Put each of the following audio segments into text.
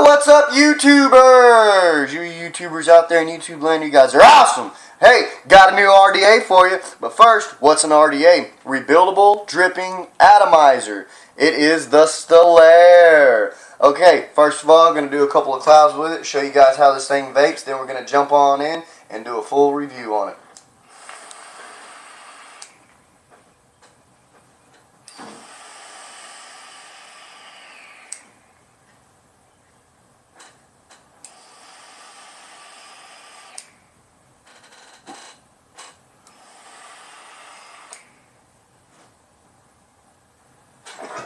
What's up, YouTubers? You YouTubers out there in YouTube land, you guys are awesome. Hey, got a new RDA for you. But first, what's an RDA? Rebuildable Dripping Atomizer. It is the Stilare. Okay, first of all, I'm going to do a couple of clouds with it, show you guys how this thing vapes. Then we're going to jump on in and do a full review on it.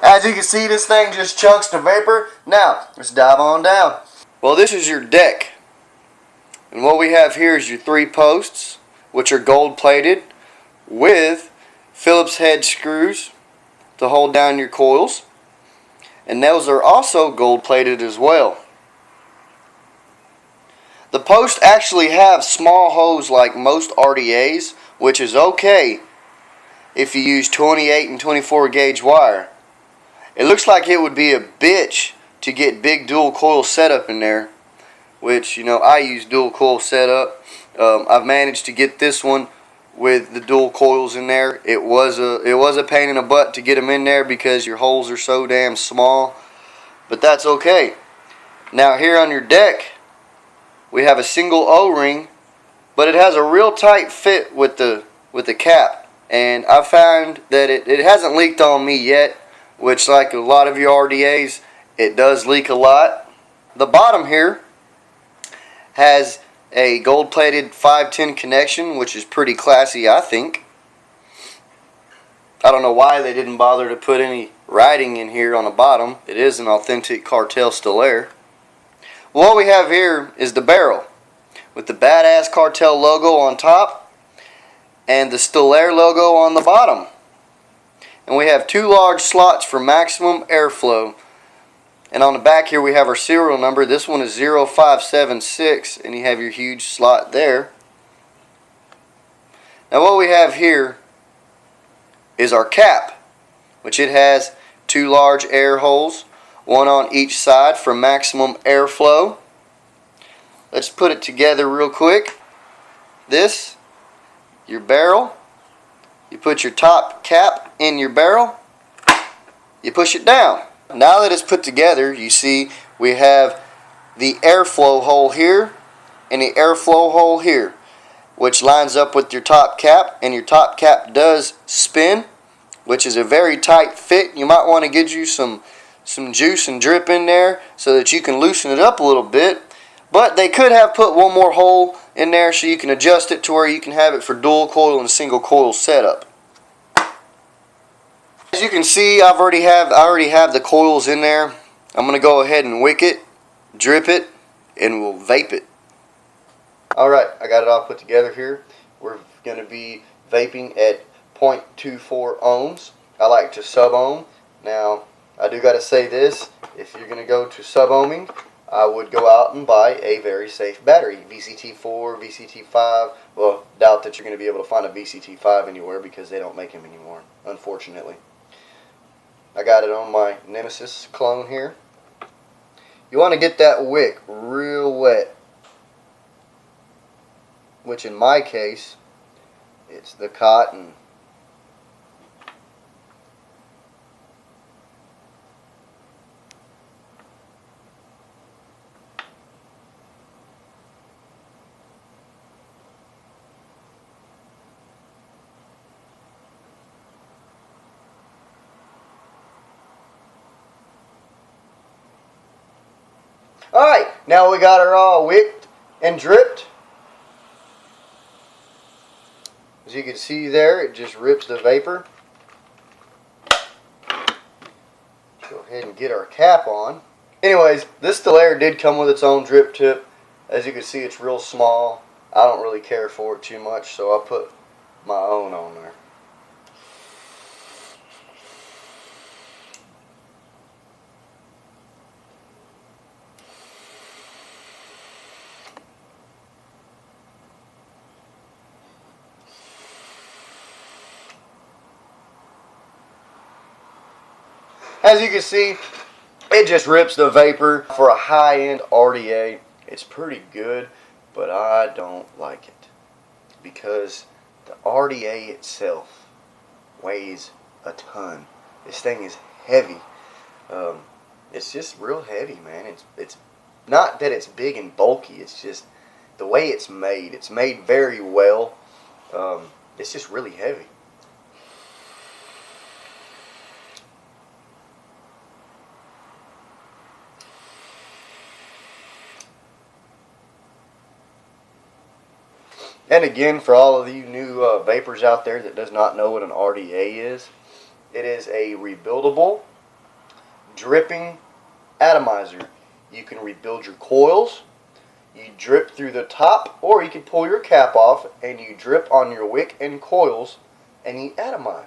As you can see, this thing just chunks the vapor. Now, let's dive on down. Well, this is your deck. And what we have here is your 3 posts, which are gold plated with Phillips head screws to hold down your coils. And those are also gold plated as well. The posts actually have small holes like most RDAs, which is okay if you use 28 and 24 gauge wire. It looks like it would be a bitch to get big dual coil setup in there, which, you know, I use dual coil setup. I've managed to get this one with the dual coils in there. It was a pain in the butt to get them in there because your holes are so damn small, but that's okay. Now here on your deck, we have a single O-ring, but it has a real tight fit with the cap, and I found that it hasn't leaked on me yet. Which, like a lot of your RDAs, it does leak a lot. The bottom here has a gold-plated 510 connection, which is pretty classy, I think. I don't know why they didn't bother to put any writing in here on the bottom. It is an authentic Cartel Stilare. What we have here is the barrel with the badass Cartel logo on top and the Stilare logo on the bottom. And we have 2 large slots for maximum airflow. And on the back here we have our serial number. This one is 0576, and you have your huge slot there. Now what we have here is our cap, which it has 2 large air holes, one on each side for maximum airflow. Let's put it together real quick. This, your barrel. You put your top cap in your barrel, you push it down. Now that it's put together, you see we have the airflow hole here and the airflow hole here, which lines up with your top cap, and your top cap does spin, which is a very tight fit. You might want to get you some juice and drip in there so that you can loosen it up a little bit. But they could have put one more hole in there so you can adjust it to where you can have it for dual coil and single coil setup. As you can see, I already have the coils in there. I'm going to go ahead and wick it, drip it, and we'll vape it. Alright, I got it all put together here. We're going to be vaping at 0.24 ohms. I like to sub-ohm. Now, I do got to say this. If you're going to go to sub-ohming, I would go out and buy a very safe battery. VCT4, VCT5. Well, doubt that you're going to be able to find a VCT5 anywhere because they don't make them anymore, unfortunately. I got it on my Nemesis clone here. You want to get that wick real wet, which in my case, it's the cotton. Alright, now we got her all wicked and dripped. As you can see there, it just rips the vapor. Go ahead and get our cap on. Anyways, this Stilare did come with its own drip tip. As you can see, it's real small. I don't really care for it too much, so I put my own on there. As you can see, It just rips the vapor. For a high-end RDA, it's pretty good, but I don't like it because the RDA itself weighs a ton. This thing is heavy. It's just real heavy, man. It's not that it's big and bulky. It's just the way it's made. It's made very well. It's just really heavy. And again, for all of you new vapors out there that does not know what an RDA is, it is a rebuildable dripping atomizer. You can rebuild your coils. You drip through the top, or you can pull your cap off and you drip on your wick and coils and you atomize.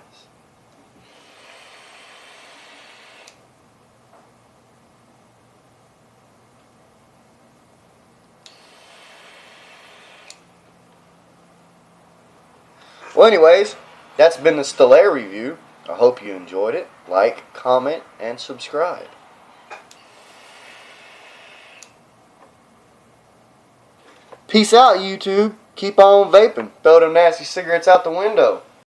Well, anyways, that's been the Stilare review. I hope you enjoyed it. Like, comment, and subscribe. Peace out, YouTube. Keep on vaping. Throw them nasty cigarettes out the window.